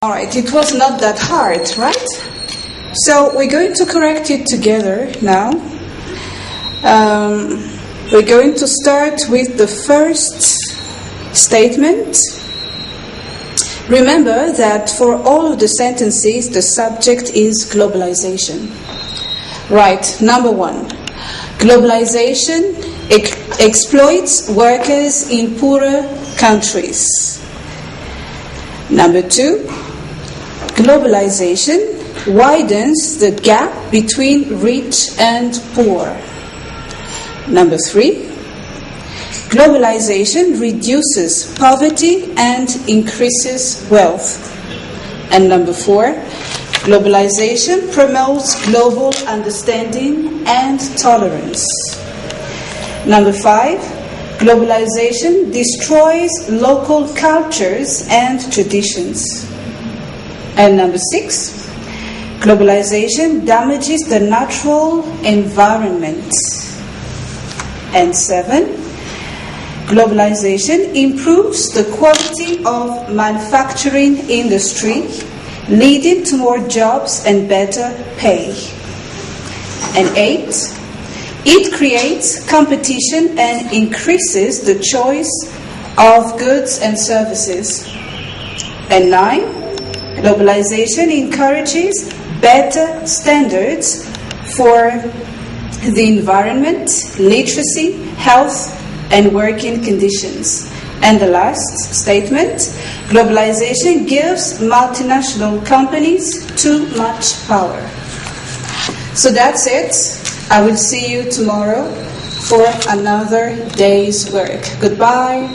All right, it was not that hard, right? So we're going to correct it together now. We're going to start with the first statement. Remember that for all of the sentences, the subject is globalization. Right, number one. Globalization exploits workers in poorer countries. Number two. Globalization widens the gap between rich and poor. Number three, globalization reduces poverty and increases wealth. And number four, globalization promotes global understanding and tolerance. Number five, globalization destroys local cultures and traditions. And number six, globalization damages the natural environment. And seven, globalization improves the quality of manufacturing industry, leading to more jobs and better pay. And eight, it creates competition and increases the choice of goods and services. And nine, globalization encourages better standards for the environment, literacy, health, and working conditions. And the last statement, globalization gives multinational companies too much power. So that's it. I will see you tomorrow for another day's work. Goodbye.